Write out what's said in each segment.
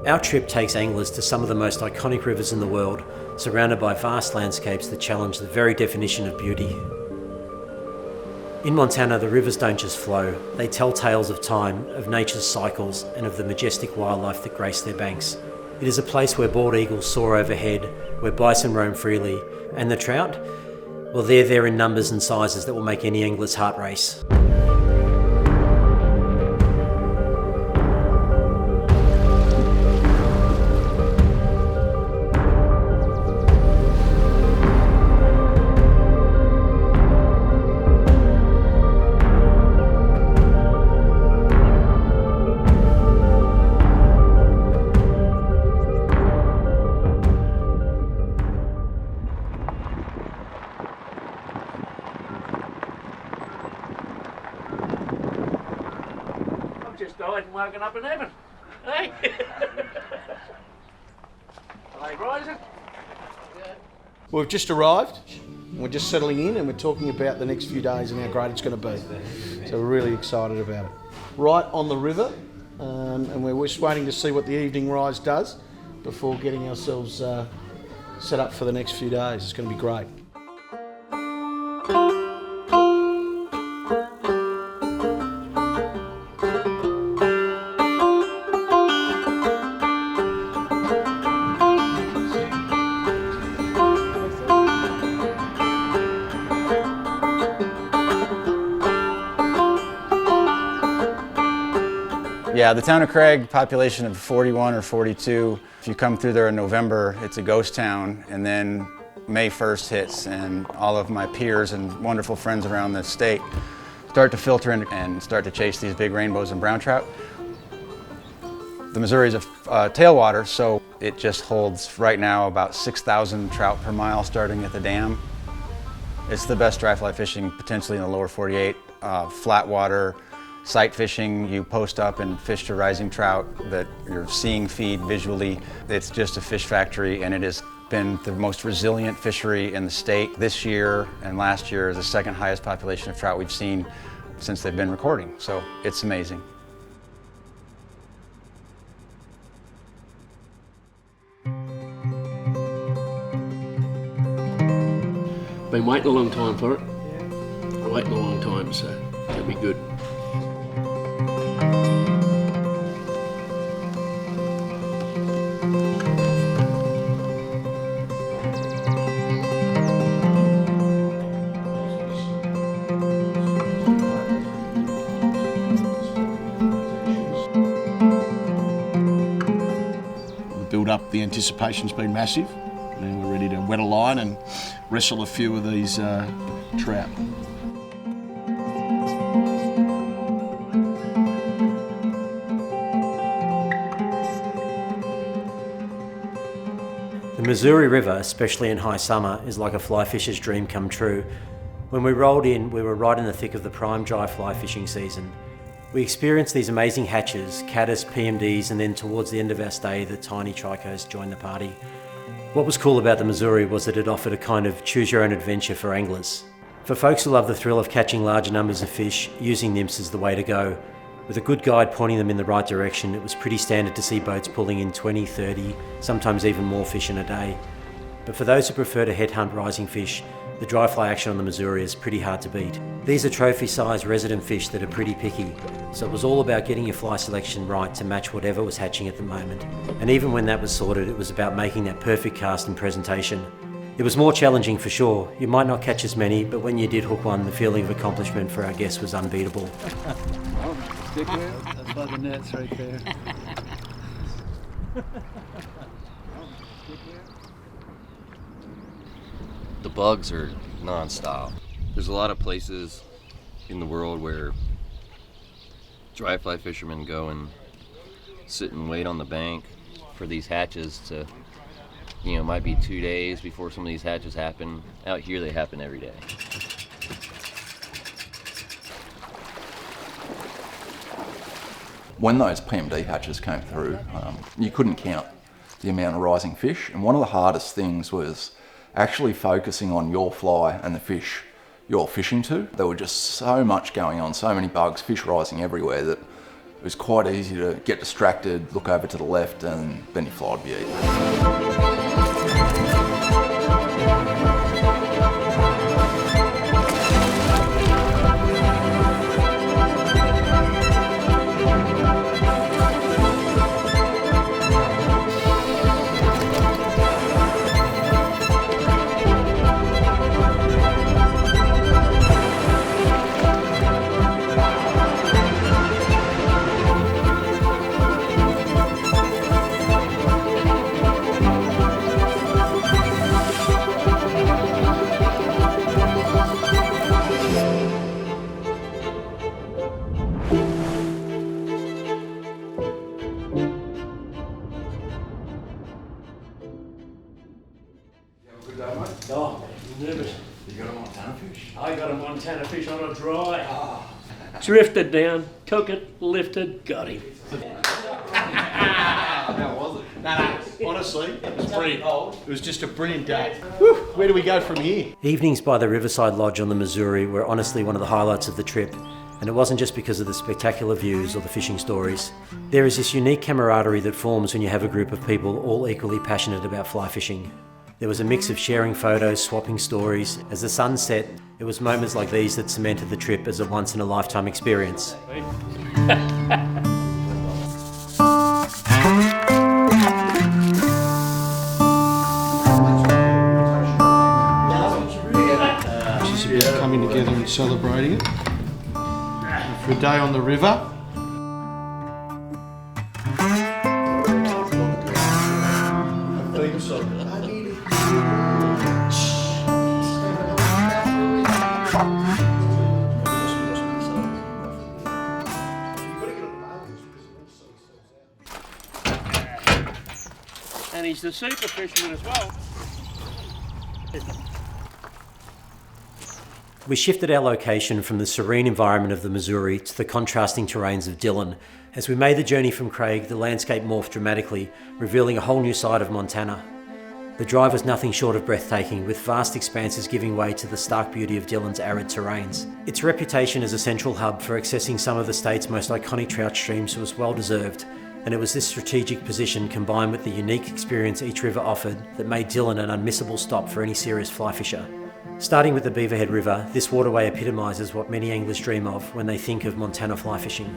Our trip takes anglers to some of the most iconic rivers in the world, surrounded by vast landscapes that challenge the very definition of beauty. In Montana, the rivers don't just flow, they tell tales of time, of nature's cycles, and of the majestic wildlife that grace their banks. It is a place where bald eagles soar overhead, where bison roam freely, and the trout? Well, they're there in numbers and sizes that will make any angler's heart race. Just died and woken up in heaven. Hey? Are they rising? We've just arrived. We're just settling in and we're talking about the next few days and how great it's going to be. So we're really excited about it. Right on the river, and we're just waiting to see what the evening rise does before getting ourselves set up for the next few days. It's going to be great. Yeah, the town of Craig, population of 41 or 42. If you come through there in November, it's a ghost town, and then May 1st hits and all of my peers and wonderful friends around the state start to filter in and start to chase these big rainbows and brown trout. The Missouri is a tailwater, so it just holds right now about 6,000 trout per mile starting at the dam. It's the best dry fly fishing potentially in the lower 48, flat water. Sight fishing, you post up and fish to rising trout that you're seeing feed visually. It's just a fish factory, and it has been the most resilient fishery in the state. This year and last year is the second highest population of trout we've seen since they've been recording, so it's amazing. Been waiting a long time for it. Waiting a long time, so it'll be good. Build up, the anticipation's been massive, and we're ready to wet a line and wrestle a few of these trout. The Missouri River, especially in high summer, is like a fly fisher's dream come true. When we rolled in, we were right in the thick of the prime dry fly fishing season. We experienced these amazing hatches, caddis, PMDs, and then towards the end of our stay, the tiny trichos joined the party. What was cool about the Missouri was that it offered a kind of choose-your-own-adventure for anglers. For folks who love the thrill of catching large numbers of fish, using nymphs is the way to go. With a good guide pointing them in the right direction, it was pretty standard to see boats pulling in 20, 30, sometimes even more fish in a day. But for those who prefer to headhunt rising fish, the dry fly action on the Missouri is pretty hard to beat. These are trophy-sized resident fish that are pretty picky, so it was all about getting your fly selection right to match whatever was hatching at the moment. And even when that was sorted, it was about making that perfect cast and presentation. It was more challenging for sure. You might not catch as many, but when you did hook one, the feeling of accomplishment for our guests was unbeatable. Stick there, that's by the nets right there. The bugs are non-stop. There's a lot of places in the world where dry fly fishermen go and sit and wait on the bank for these hatches to, might be 2 days before some of these hatches happen. Out here they happen every day. When those PMD hatches came through, you couldn't count the amount of rising fish, and one of the hardest things was actually focusing on your fly and the fish you're fishing to. There were just so much going on, so many bugs, fish rising everywhere, that It was quite easy to get distracted, look over to the left, and then your fly would be eaten. Oh, nervous. You got a Montana fish? I got a Montana fish on a dry. Drifted down, took it, lifted, got him. How was it? No, honestly, it was brilliant. It was just a brilliant day. Whew, where do we go from here? Evenings by the Riverside Lodge on the Missouri were honestly one of the highlights of the trip, and it wasn't just because of the spectacular views or the fishing stories. There is this unique camaraderie that forms when you have a group of people all equally passionate about fly fishing. There was a mix of sharing photos, swapping stories. As the sun set, it was moments like these that cemented the trip as a once-in-a-lifetime experience. Just about coming together and celebrating it. For a day on the river. And he's the super fisherman as well. We shifted our location from the serene environment of the Missouri to the contrasting terrains of Dillon. As we made the journey from Craig, the landscape morphed dramatically, revealing a whole new side of Montana. The drive was nothing short of breathtaking, with vast expanses giving way to the stark beauty of Dillon's arid terrains. Its reputation as a central hub for accessing some of the state's most iconic trout streams was well deserved, and it was this strategic position combined with the unique experience each river offered that made Dillon an unmissable stop for any serious fly fisher. Starting with the Beaverhead River, this waterway epitomises what many anglers dream of when they think of Montana fly fishing.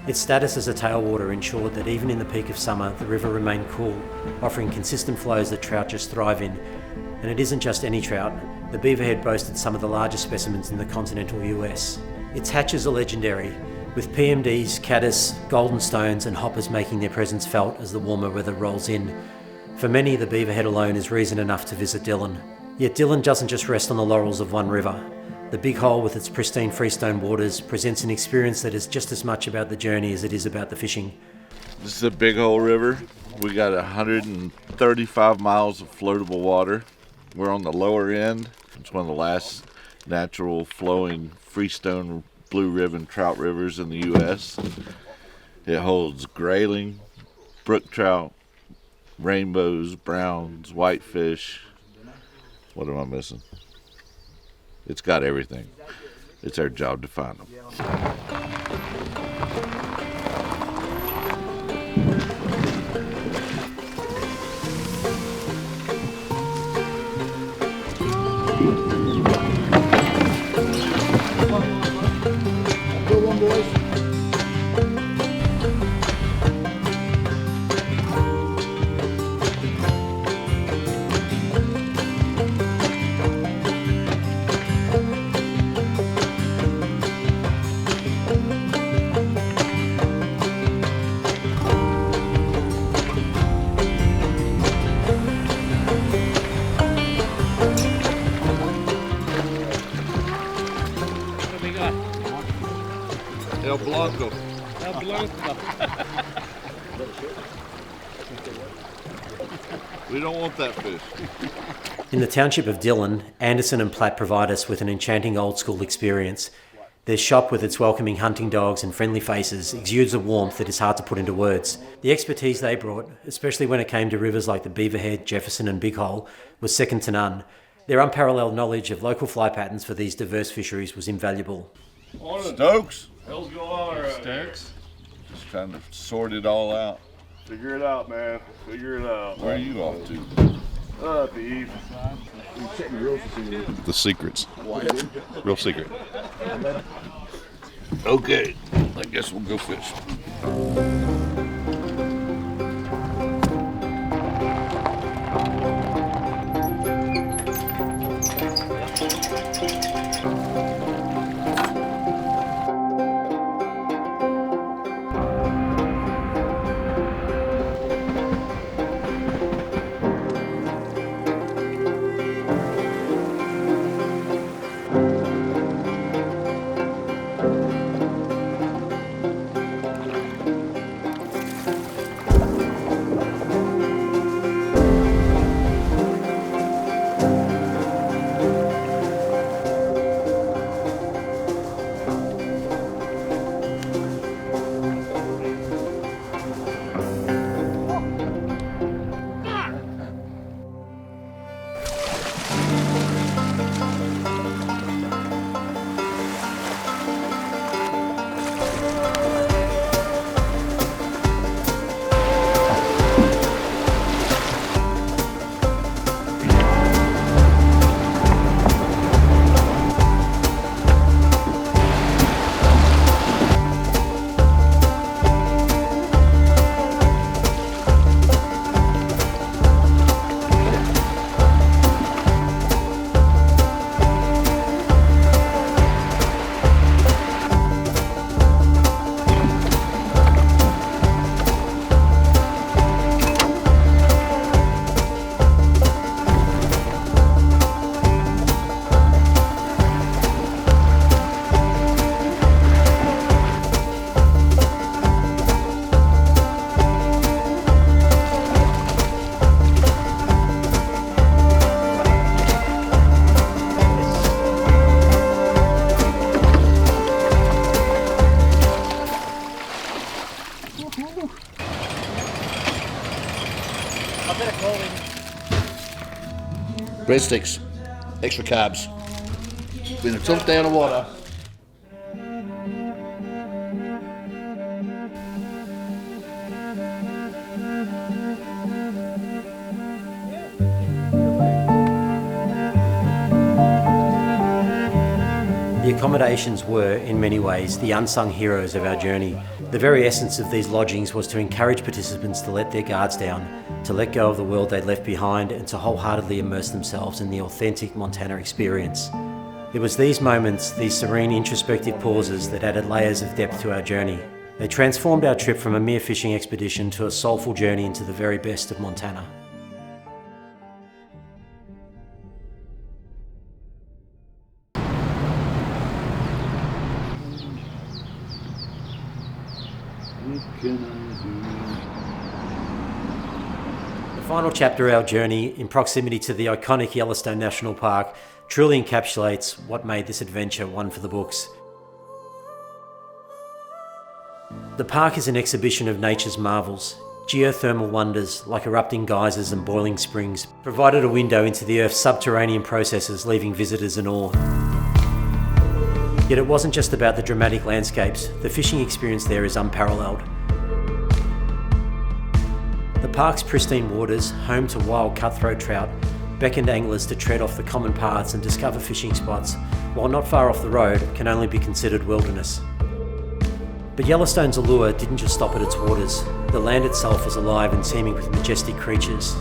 Its status as a tailwater ensured that even in the peak of summer, the river remained cool, offering consistent flows that trout just thrive in. And it isn't just any trout. The Beaverhead boasted some of the largest specimens in the continental US. Its hatches are legendary, with PMDs, caddis, golden stones and hoppers making their presence felt as the warmer weather rolls in. For many, the Beaverhead alone is reason enough to visit Dillon. Yet Dillon doesn't just rest on the laurels of one river. The Big Hole, with its pristine freestone waters, presents an experience that is just as much about the journey as it is about the fishing. This is the Big Hole River. We got 135 miles of floatable water. We're on the lower end. It's one of the last natural flowing freestone blue ribbon trout rivers in the U.S. It holds grayling, brook trout, rainbows, browns, whitefish. What am I missing? It's got everything. It's our job to find them. Good one, boys. What do we got? El Blanco. El Blanco. We don't want that fish. In the township of Dillon, Anderson and Platt provide us with an enchanting old-school experience. Their shop, with its welcoming hunting dogs and friendly faces, exudes a warmth that is hard to put into words. The expertise they brought, especially when it came to rivers like the Beaverhead, Jefferson and Big Hole, was second to none. Their unparalleled knowledge of local fly patterns for these diverse fisheries was invaluable. Stokes. Hell's going on? Stokes. Just trying to sort it all out. Figure it out, man. Figure it out. Where are you off to? Beef. The secrets. Real secret. Okay, I guess we'll go fish. Breadsticks, extra carbs. Been a tilt down of water. The accommodations were, in many ways, the unsung heroes of our journey. The very essence of these lodgings was to encourage participants to let their guards down, to let go of the world they'd left behind, and to wholeheartedly immerse themselves in the authentic Montana experience. It was these moments, these serene introspective pauses, that added layers of depth to our journey. They transformed our trip from a mere fishing expedition to a soulful journey into the very best of Montana. The final chapter of our journey, in proximity to the iconic Yellowstone National Park, truly encapsulates what made this adventure one for the books. The park is an exhibition of nature's marvels. Geothermal wonders, like erupting geysers and boiling springs, provided a window into the Earth's subterranean processes, leaving visitors in awe. Yet it wasn't just about the dramatic landscapes. The fishing experience there is unparalleled. The park's pristine waters, home to wild cutthroat trout, beckoned anglers to tread off the common paths and discover fishing spots, while not far off the road, can only be considered wilderness. But Yellowstone's allure didn't just stop at its waters. The land itself was alive and teeming with majestic creatures.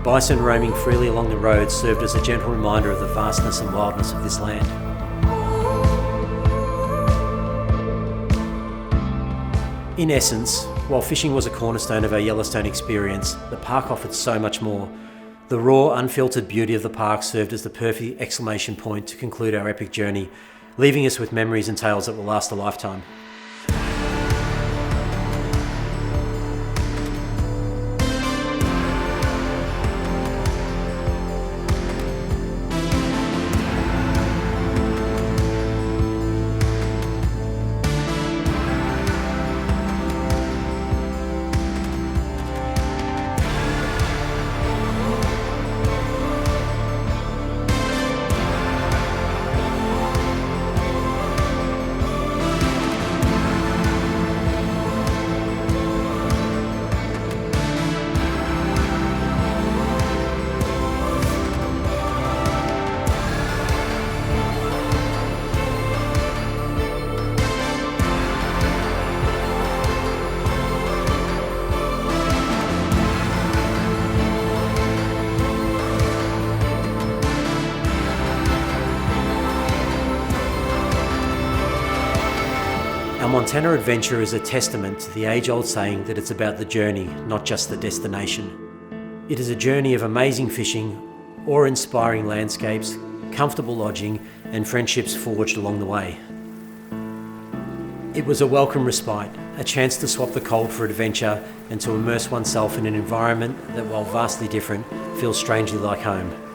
Bison roaming freely along the roads served as a gentle reminder of the vastness and wildness of this land. In essence, while fishing was a cornerstone of our Yellowstone experience, the park offered so much more. The raw, unfiltered beauty of the park served as the perfect exclamation point to conclude our epic journey, leaving us with memories and tales that will last a lifetime. Our Montana adventure is a testament to the age-old saying that it's about the journey, not just the destination. It is a journey of amazing fishing, awe-inspiring landscapes, comfortable lodging, and friendships forged along the way. It was a welcome respite, a chance to swap the cold for adventure and to immerse oneself in an environment that, while vastly different, feels strangely like home.